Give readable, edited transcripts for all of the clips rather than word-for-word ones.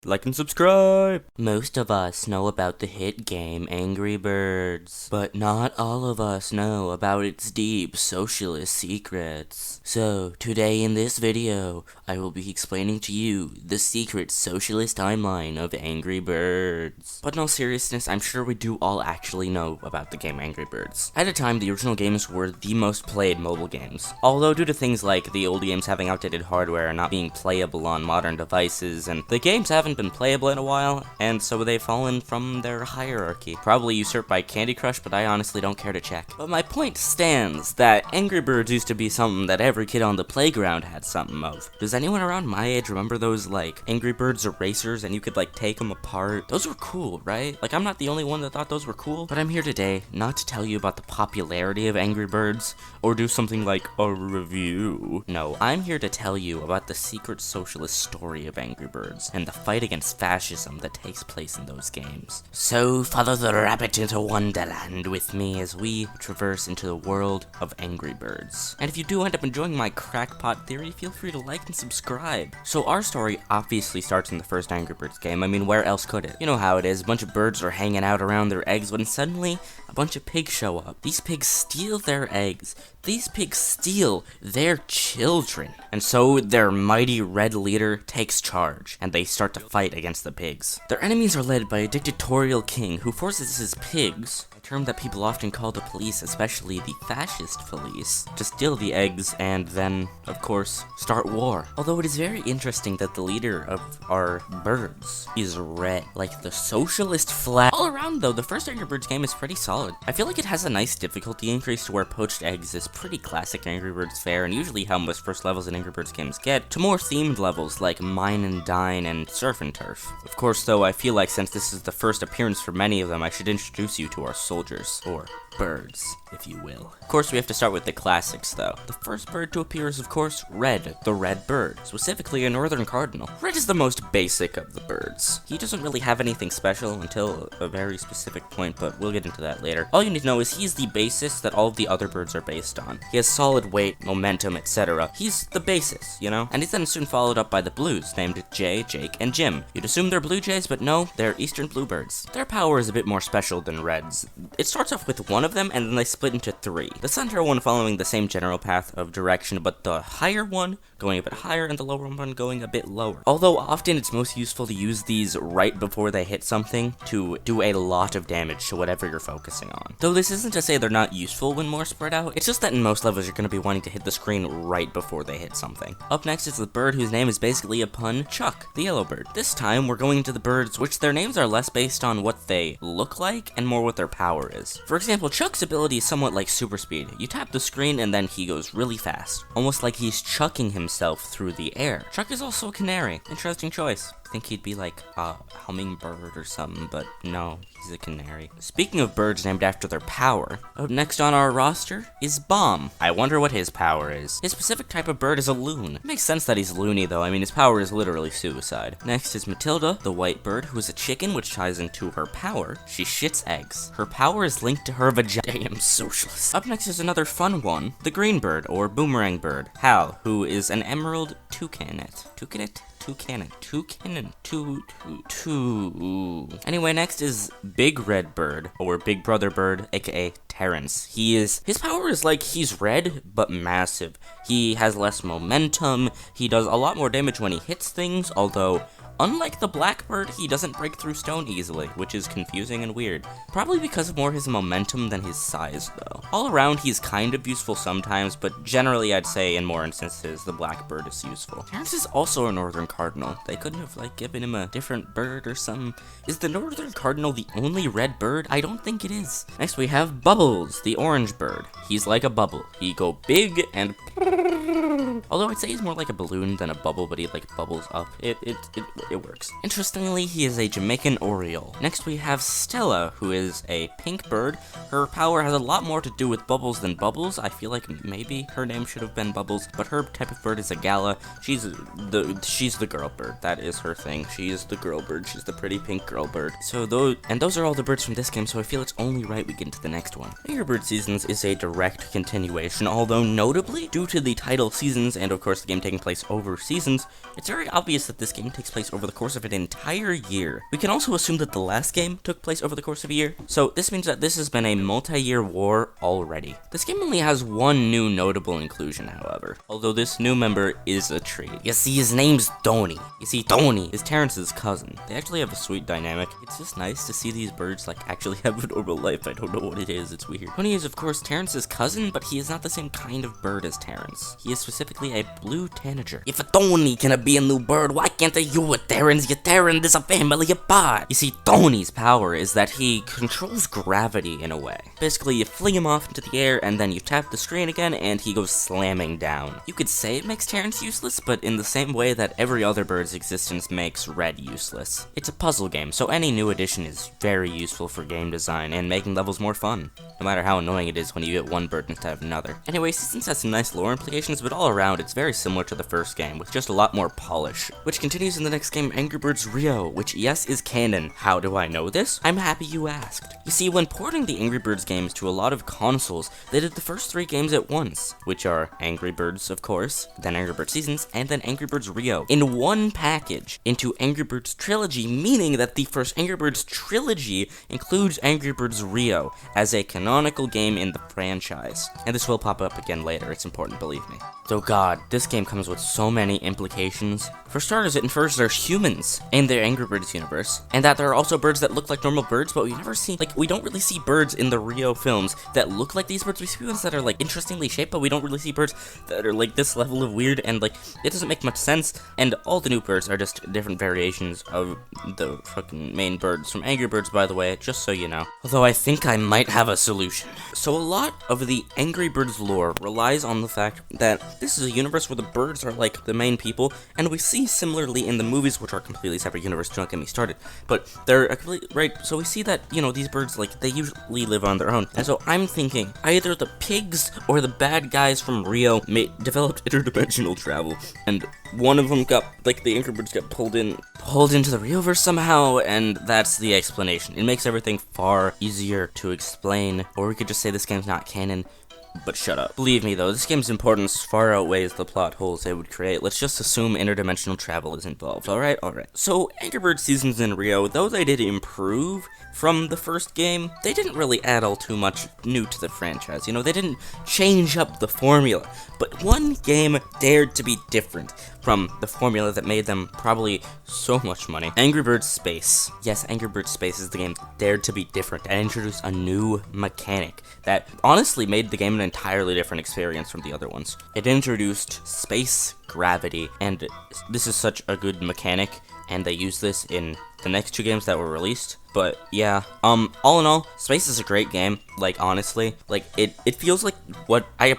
Like and subscribe! Most of us know about the hit game Angry Birds, but not all of us know about its deep socialist secrets. So, today in this video, I will be explaining to you the secret socialist timeline of Angry Birds. But in all seriousness, I'm sure we do all actually know about the game Angry Birds. At a time, the original games were the most played mobile games. Although due to things like the old games having outdated hardware and not being playable on modern devices, and the games haven't been playable in a while, and so they've fallen from their hierarchy. Probably usurped by Candy Crush, but I honestly don't care to check. But my point stands that Angry Birds used to be something that every kid on the playground had something of. Does anyone around my age remember those, like, Angry Birds erasers and you could, like, take them apart? Those were cool, right? Like, I'm not the only one that thought those were cool, but I'm here today not to tell you about the popularity of Angry Birds, or do something like a review. No, I'm here to tell you about the secret socialist story of Angry Birds, and the fight against fascism that takes place in those games. So follow the rabbit into Wonderland with me as we traverse into the world of Angry Birds. And if you do end up enjoying my crackpot theory, feel free to like and subscribe. So our story obviously starts in the first Angry Birds game. I mean, where else could it? You know how it is, a bunch of birds are hanging out around their eggs when suddenly a bunch of pigs show up. These pigs steal their eggs. These pigs steal their children. And so their mighty red leader takes charge, and they start to fight against the pigs. Their enemies are led by a dictatorial king who forces his pigs, a term that people often call the police, especially the fascist police, to steal the eggs and then, of course, start war. Although it is very interesting that the leader of our birds is red, like the socialist flag. All around though, the first Angry Birds game is pretty solid. I feel like it has a nice difficulty increase to where poached eggs is pretty classic Angry Birds fare, and usually how most first levels in Angry Birds games get, to more themed levels like Mine and Dine and Surf and Turf. Of course though, I feel like since this is the first appearance for many of them, I should introduce you to our soldiers, or birds, if you will. Of course, we have to start with the classics, though. The first bird to appear is, of course, Red, the red bird, specifically a northern cardinal. Red is the most basic of the birds. He doesn't really have anything special until a very specific point, but we'll get into that later. All you need to know is he's the basis that all of the other birds are based on. He has solid weight, momentum, etc. He's the basis, you know? And he's then soon followed up by the blues, named Jay, Jake, and Jim. You'd assume they're blue jays, but no, they're eastern bluebirds. Their power is a bit more special than Red's. It starts off with one of them, and then they split into three. The center one following the same general path of direction, but the higher one going a bit higher and the lower one going a bit lower. Although often it's most useful to use these right before they hit something to do a lot of damage to whatever you're focusing on. Though this isn't to say they're not useful when more spread out, it's just that in most levels you're going to be wanting to hit the screen right before they hit something. Up next is the bird whose name is basically a pun, Chuck, the yellow bird. This time we're going into the birds which their names are less based on what they look like and more what their power is. For example, Chuck's ability is somewhat like super speed. You tap the screen and then he goes really fast, almost like he's chucking himself through the air. Chuck is also a canary. Interesting choice. I think he'd be like a hummingbird or something, but no, he's a canary. Speaking of birds named after their power, up next on our roster is Bomb. I wonder what his power is. His specific type of bird is a loon. It makes sense that he's loony though, I mean his power is literally suicide. Next is Matilda, the white bird, who is a chicken, which ties into her power. She shits eggs. Her power is linked to her vagina. Damn socialist. Up next is another fun one, the green bird, or boomerang bird, Hal, who is an emerald toucanet. Anyway, next is Big Red Bird, or Big Brother Bird, aka Terrence. His power is like he's red, but massive. He has less momentum, he does a lot more damage when he hits things, although unlike the blackbird, he doesn't break through stone easily, which is confusing and weird. Probably because of more his momentum than his size, though. All around, he's kind of useful sometimes, but generally I'd say in more instances, the blackbird is useful. Terrence is also a northern cardinal. They couldn't have, like, given him a different bird or something. Is the northern cardinal the only red bird? I don't think it is. Next we have Bubbles, the orange bird. He's like a bubble. He go big and although I'd say he's more like a balloon than a bubble, but he like bubbles up. It works. Interestingly, he is a Jamaican Oriole. Next we have Stella, who is a pink bird. Her power has a lot more to do with bubbles than bubbles. I feel like maybe her name should have been Bubbles, but her type of bird is a gala. She's the girl bird. That is her thing. She is the girl bird. She's the pretty pink girl bird. So those are all the birds from this game, so I feel it's only right we get into the next one. Angry Birds Seasons is a direct continuation, although notably, due to the title Seasons and of course the game taking place over seasons, it's very obvious that this game takes place over over the course of an entire year. We can also assume that the last game took place over the course of a year, so this means that this has been a multi-year war already. This game only has one new notable inclusion, however, although this new member is a treat. You see, his name's Tony. You see, Tony is Terrence's cousin. They actually have a sweet dynamic. It's just nice to see these birds like actually have a normal life. I don't know what it is, it's weird. Tony is of course Terrence's cousin, but he is not the same kind of bird as Terrence. He is specifically a blue tanager. If a Tony can be a new bird, why can't you a Terrence? You Terrence is a family apart. You see, Tony's power is that he controls gravity in a way. Basically, you fling him off into the air, and then you tap the screen again, and he goes slamming down. You could say it makes Terrence useless, but in the same way that every other bird's existence makes Red useless. It's a puzzle game, so any new addition is very useful for game design and making levels more fun, no matter how annoying it is when you get one bird instead of another. Anyway, Seasons has some nice lore implications, but all around, it's very similar to the first game, with just a lot more polish, which continues in the next game, Angry Birds Rio, which yes, is canon. How do I know this? I'm happy you asked. You see, when porting the Angry Birds games to a lot of consoles, they did the first 3 games at once, which are Angry Birds, of course, then Angry Birds Seasons, and then Angry Birds Rio, in one package, into Angry Birds Trilogy, meaning that the first Angry Birds Trilogy includes Angry Birds Rio as a canonical game in the franchise. And this will pop up again later, it's important, believe me. So god, this game comes with so many implications. For starters, it infers there's humans in the Angry Birds universe, and that there are also birds that look like normal birds, but we never see, like, we don't really see birds in the Rio films that look like these birds. We see ones that are, like, interestingly shaped, but we don't really see birds that are, like, this level of weird, and, like, it doesn't make much sense, and all the new birds are just different variations of the fucking main birds from Angry Birds, by the way, just so you know. Although I think I might have a solution. So a lot of the Angry Birds lore relies on the fact that this is a universe where the birds are, like, the main people, and we see similarly in the movies, which are a completely separate universe, don't get me started, but they're a complete, right, so we see that, you know, these birds, like, they usually live on their own, and so I'm thinking, either the pigs or the bad guys from Rio developed interdimensional travel, and one of them got, like, the Angry Birds got pulled into the Rioverse somehow, and that's the explanation. It makes everything far easier to explain, or we could just say this game's not canon. But shut up. Believe me though, this game's importance far outweighs the plot holes they would create. Let's just assume interdimensional travel is involved, alright? So, Angry Birds Seasons in Rio, though they did improve from the first game, they didn't really add all too much new to the franchise. You know, they didn't change up the formula. But one game dared to be different from the formula that made them probably so much money. Angry Birds Space. Yes, Angry Birds Space is the game that dared to be different and introduce a new mechanic that honestly made the game an entirely different experience from the other ones. It introduced space gravity, and this is such a good mechanic, and they use this in the next 2 games that were released. But yeah, all in all, Space is a great game. Like, honestly, like, it feels like what I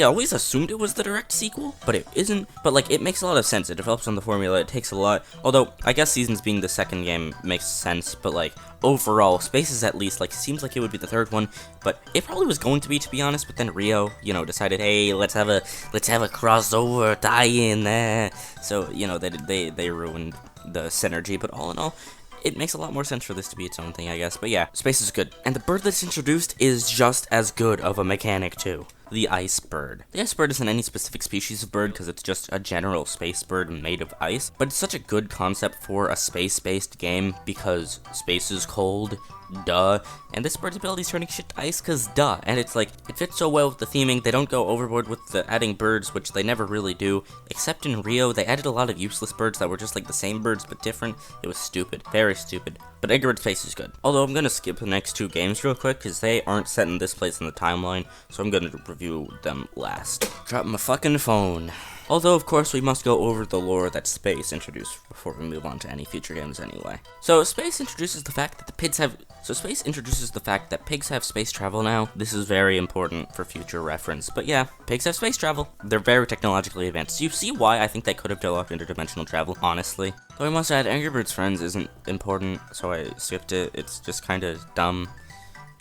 always assumed it was the direct sequel, but it isn't. But like, it makes a lot of sense. It develops on the formula. It takes a lot. Although I guess Seasons being the second game makes sense. But like, overall, Space is at least, like, seems like it would be the third one. But it probably was going to be honest. But then Rio, you know, decided, hey, let's have a crossover tie-in there. So you know, they ruined the synergy. But all in all, it makes a lot more sense for this to be its own thing, I guess. But yeah, Space is good. And the bird that's introduced is just as good of a mechanic, too. The ice bird. The ice bird isn't any specific species of bird because it's just a general space bird made of ice. But it's such a good concept for a space-based game because space is cold, duh. And this bird's ability is turning shit to ice because duh. And it's like, it fits so well with the theming. They don't go overboard with the adding birds, which they never really do. Except in Rio, they added a lot of useless birds that were just like the same birds but different. It was stupid. Very stupid. But Angry Birds Space is good. Although I'm gonna skip the next 2 games real quick because they aren't set in this place in the timeline, so I'm gonna review them last. Drop my fucking phone. Although, of course, we must go over the lore that Space introduced before we move on to any future games anyway. So, Space introduces the fact that pigs have space travel now. This is very important for future reference. But yeah, pigs have space travel. They're very technologically advanced. You see why I think they could have developed interdimensional travel, honestly. Though I must add, Angry Birds Friends isn't important, so I skipped it. It's just kind of dumb.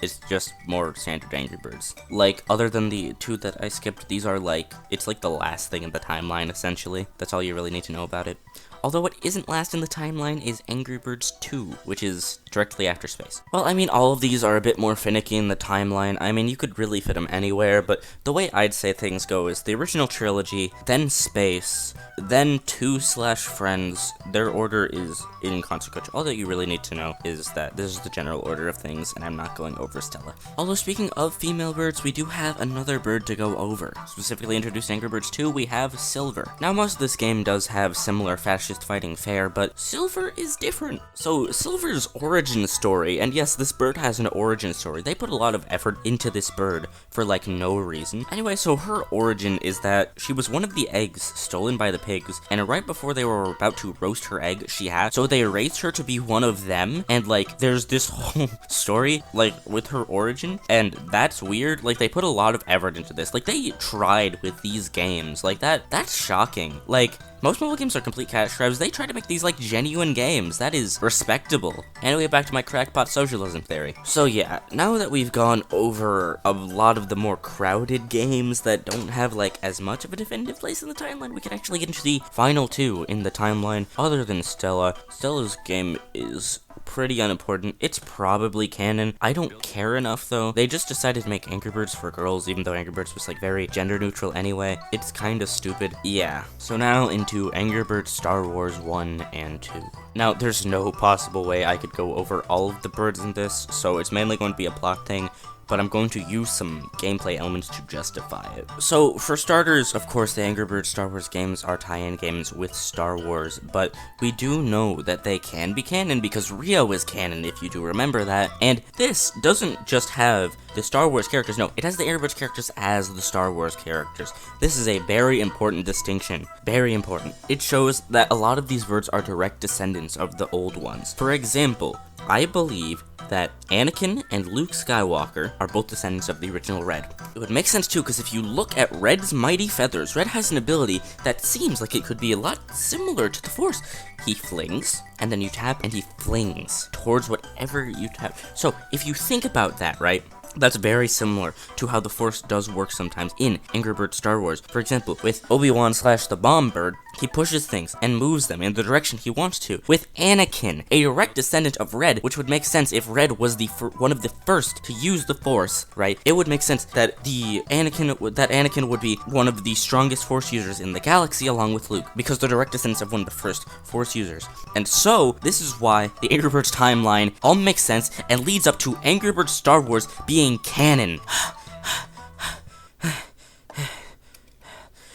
It's just more standard Angry Birds. Like, other than the two that I skipped, these are like, it's like the last thing in the timeline, essentially. That's all you really need to know about it. Although what isn't last in the timeline is Angry Birds 2, which is directly after Space. Well, I mean, all of these are a bit more finicky in the timeline. I mean, you could really fit them anywhere, but the way I'd say things go is the original trilogy, then Space, then 2/Friends. Their order is inconsequential. All that you really need to know is that this is the general order of things, and I'm not going over Stella. Although, speaking of female birds, we do have another bird to go over. Specifically introduced Angry Birds 2, we have Silver. Now, most of this game does have similar fascist fighting fare, but Silver is different. So, Silver's origin story, and yes, this bird has an origin story. They put a lot of effort into this bird for, like, no reason. Anyway, so her origin is that she was one of the eggs stolen by the pigs, and right before they were about to roast her egg, she had, so they raised her to be one of them, and, like, there's this whole story, like, with her origin, and that's weird. Like, they put a lot of effort into this. Like, they tried with these games. Like, that's shocking. Like, most mobile games are complete cash grabs. They try to make these, like, genuine games. That is respectable. Anyway, back to my crackpot socialism theory. So yeah, now that we've gone over a lot of the more crowded games that don't have, like, as much of a definitive place in the timeline, we can actually get into the final two in the timeline, other than Stella. Stella's game is pretty unimportant. It's probably canon. I don't care enough, though. They just decided to make Angry Birds for girls, even though Angry Birds was, like, very gender neutral anyway. It's kind of stupid. Yeah. So now into Angry Birds Star Wars 1 and 2. Now, there's no possible way I could go over all of the birds in this, so it's mainly going to be a plot thing, but I'm going to use some gameplay elements to justify it. So, for starters, of course, the Angry Birds Star Wars games are tie-in games with Star Wars, but we do know that they can be canon because Rio is canon, if you do remember that, and this doesn't just have the Star Wars characters, no, it has the Angry Birds characters as the Star Wars characters. This is a very important distinction. Very important. It shows that a lot of these birds are direct descendants of the old ones. For example, I believe that Anakin and Luke Skywalker are both descendants of the original Red. It would make sense too, because if you look at Red's mighty feathers, Red has an ability that seems like it could be a lot similar to the Force. He flings, and then you tap, and he flings towards whatever you tap. So, if you think about that, right? That's very similar to how the Force does work sometimes in Angry Birds Star Wars. For example, with Obi-Wan / the Bomb Bird, he pushes things and moves them in the direction he wants to. With Anakin, a direct descendant of Red, which would make sense if Red was one of the first to use the Force, right? It would make sense that Anakin would be one of the strongest Force users in the galaxy along with Luke, because they're direct descendants of one of the first Force users. And so, this is why the Angry Birds timeline all makes sense and leads up to Angry Birds Star Wars being canon.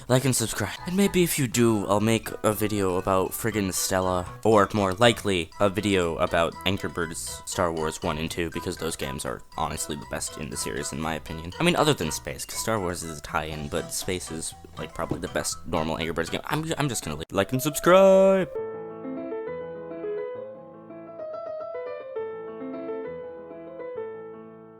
Like and subscribe. And maybe if you do, I'll make a video about friggin' Stella, or more likely, a video about Angry Birds Star Wars 1 and 2, because those games are honestly the best in the series, in my opinion. I mean, other than Space, because Star Wars is a tie-in, but Space is, like, probably the best normal Angry Birds game. I'm just gonna like and subscribe!